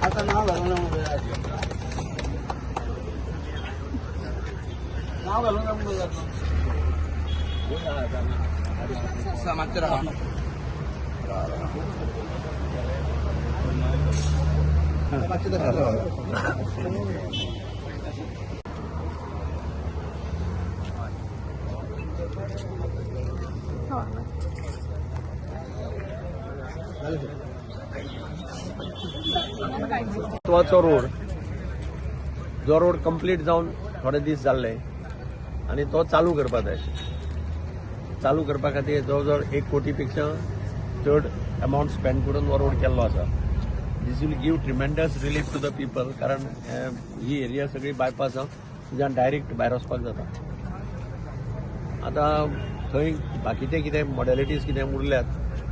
आता नाव घालून नाव घालून समाचार महत्वाचो रोड जो रोड कंप्लीट जावन थोडे दीस जाल्ले आणि तो चालू करपा जाय. चालू करपा खातीर जवळ 1 कोटी पेक्षा चड अमाउंट स्पेंड करून हो रोड केल्लो आसा. This will give tremendous relief to the people, कारण ही एरिया सगळी बायपास आसा ज्यान डायरेक्ट भायर वचपाक जाता. आतां थंय बाकीचे कितें मॉडेलिटीज कितें उरल्यात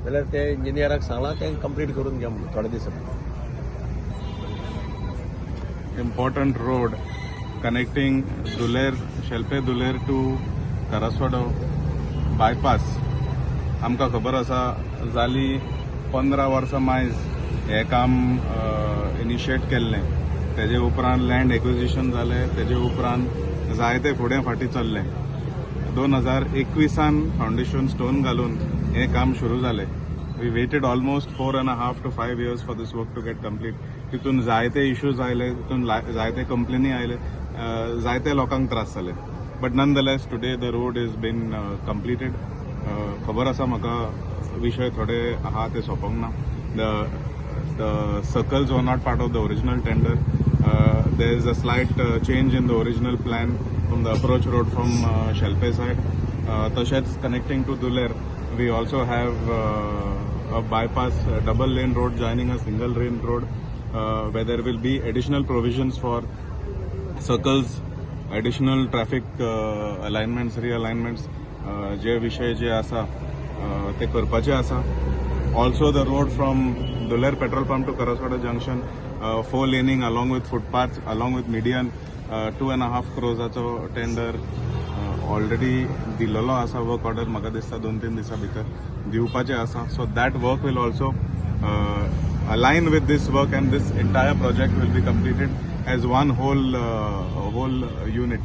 जाल्यार ते इंजिनियराक सांगलां ते कंप्लीट करून घ्या म्हणून थोडे दीस. Important road connecting Shelpe Duler to Karaswada bypass आमकां खबर आसा जाली 15 वर्सां मायज हें काम इनिशिएट केल्लें. तेजे उपरांत लँड एक्विजिशन जालें, तेजे उपरांत जायते फुडें फाटीं चल्लें. 2021 फावंडेशन स्टोन घालून हें काम सुरू जालें. We waited almost 4.5 to 5 years for this work to get complete. तितून जायते इश्यूज आयले, तितून जायते कंप्लेनी आयले, जायते लोकांक त्रास जाले. But nonetheless today the road is been completed. खबर आसा म्हाका विशय थोडे आहा ते सोंपोंक ना. The circles were not part of the original tender. There is a slight change in the original plan from the approach road from Shelpe side. Tashets connecting to Duler, we also have a bypass, a double lane road joining a single lane road, where there will be additional provisions for circles, additional traffic alignments, realignments, जे विषय जे आसा ते करपाचे आसा. Also the road from Duler petrol pump to Karaswada junction, 4 laning along with footpaths, along with median, 2.5 crores tender already दिल्लो आसा. Work order म्हाका दिसता 2-3 दिसां भितर दिवपाचें आसा. So that work will also align with this work, and this entire project will be completed as one whole unit.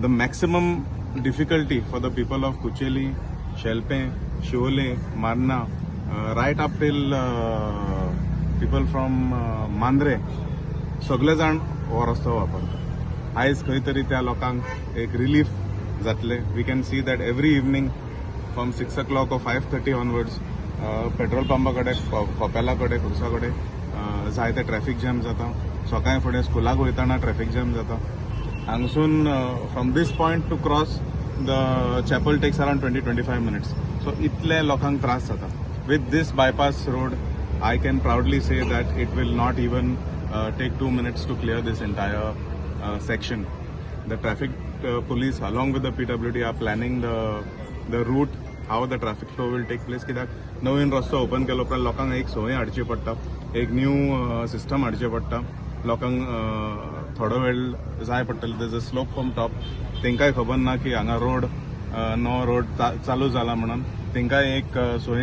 The maximum difficulty for the people of Kucheli, Shelpe, Shiole, Marna, right up till people from Mandre, सगळे जाण हो रस्तो वापरतात. आयज खंय तरी त्या लोकांक एक रिलीफ जातले. We can see that every evening from 6 o'clock or 5:30 onwards petrol पंपा कडेन, खोपेला कडेन, खुर्सा कडेन जायते ट्रॅफिक जॅम जाता. सकाळी फुडें स्कुलाक वयताना ट्रॅफिक जॅम जाता. हांगसून from this point to cross the chapel takes around 20-25 minutes. So इतले लोकांक त्रास जाता. With this bypass road I can proudly say that it will not even take 2 minutes to clear this entire section. The traffic police along with the PWD are planning the route, how the traffic flow will take place. कित्याक नवीन रस्तो open केलो उपरांत लोकांक एक संवय हाडची पडटा, एक new system हाडचें पडटा. लोकांक थोडो वेळ जाय पडटलो. There is a slope from top. तेंकाय खबर ना की हांगा रोड नवो रोड चालू जाला म्हणून. तेंकाय एक सोय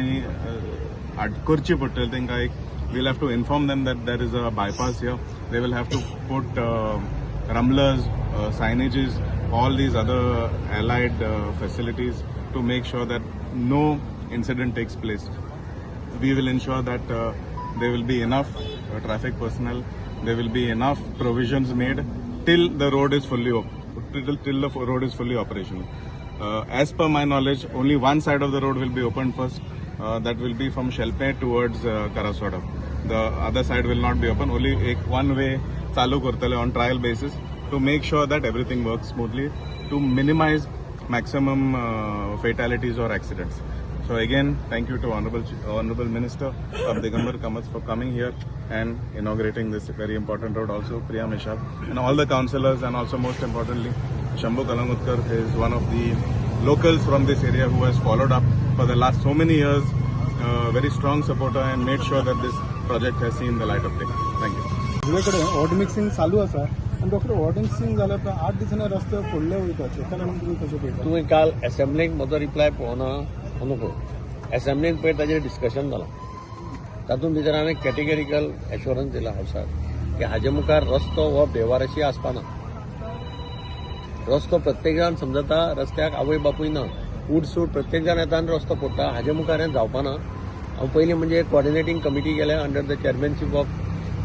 करची पडटली. तेंकां एक we'll have to inform them that there is a bypass here. They will have to put rumblers, signages, all these other allied facilities to make sure that no incident takes place. We will ensure that there will be enough traffic personnel, there will be enough provisions made till the road is fully till the road is fully operational. As per my knowledge, only one side of the road will be opened first. That will be from Shelpe towards Karaswada. The other side will not be open. Only one way चालू करतले on trial basis to make sure that everything works smoothly to minimize maximum fatalities or accidents. So again, thank you to Honorable Minister of Digambar Kamath for coming here and inaugurating this very important road. Also Priya Mishab and all the councillors, and also most importantly Shambhu Kalangutkar is one of the locals from this area who has followed up for the last so many years, very strong supporter and made sure that this project has seen the light of day. Thank you. तुझ्याकडे ward mixing चालू आसा आणि doctor ward mixing जाल्यार आता 8 दिसांनी रस्ते फोडले वयता त्या कारण तुम्ही कशें पळयता तुम्ही काल असेंब्लीक म्हजो रिप्लाय पळोवना नको असेंब्लीक पळय ताजेर डिस्कशन जालां तातूंत भितर हांवें कॅटेगरिकल एश्युरन्स दिला हावसाक की हाजे मुखार रस्तो हो बेवारशी आसपाना रस्तो प्रत्येक जाण समजता रस्त्याक आवय बापूय ना उठ सूट प्रत्येक जाण येता आनी रस्तो फोडटा हाजे मुखार हें जावपाना हांव पयलीं म्हणजे कॉर्डिनेटींग कमिटी केल्या under the chairmanship of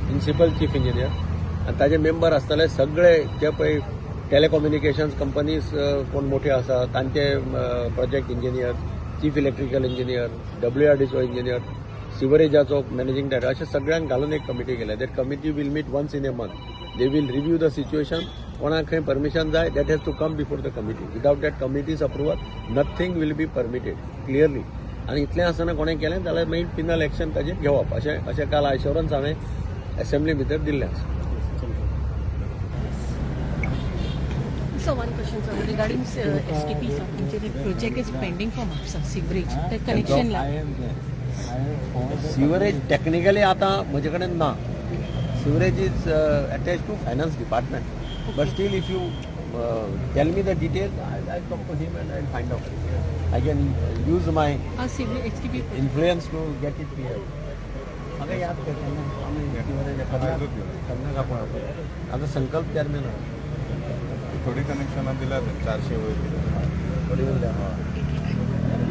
principal chief engineer आनी ताजे मेंबर आसतले सगळे जे पळय टेलिकम्युनिकेशन्स कंपनीज कोण मोठे आसा तांचे project engineer chief electrical engineer WRDCO engineer सिवरेजाचो मॅनेजिंग डायरेक्टर अशा सगळ्यांक घालून एक कमिटी केल्या that committee will meet once in a month they will review the situation कोणाक खंय परमिशन जाय that has to come before the committee without that committee's approval nothing will be permitted clearly आनी इतलें आसतना कोणें केलें जाल्यार मागीर पिनल एक्शन ताजेर घेवप अशें काल एश्युरन्स हांवें असेंब्ली भितर दिल्लें आसा So one question, sir, regarding STP, sir, the project is pending for MAPSA, sewerage, the connection line. Sewerage technically आता म्हजे कडेन ना sewerage is attach to finance department but still if you tell me the detail I come to him and I find out I can use my STP project. Influence to get it clear म्हाका याद करता करना का पळय आता संकल्प chairman थोडी कनेक्शनां दिल्यात 400 वयर थोडी उरल्या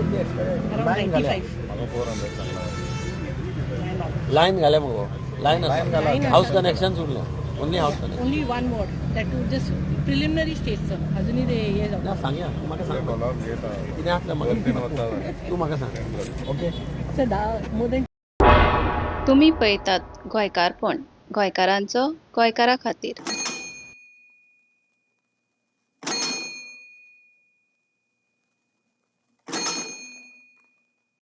Around 95. म्हाका 400 सांगला लायन घाले मगो लायन Line हाऊस आसा. कनेक्शन उरलें only house connection Only one word, that was just preliminary stage, sir. अजूनही ते हे ना जाऊ. सांगया तूं म्हाका सांग कॉलर घेता कितें आसलें म्हाका तूं म्हाका सांग ओके Sir, more than तुम्ही पळयतात गोंयकारपण गोंयकारांचो गोंयकारा खातीर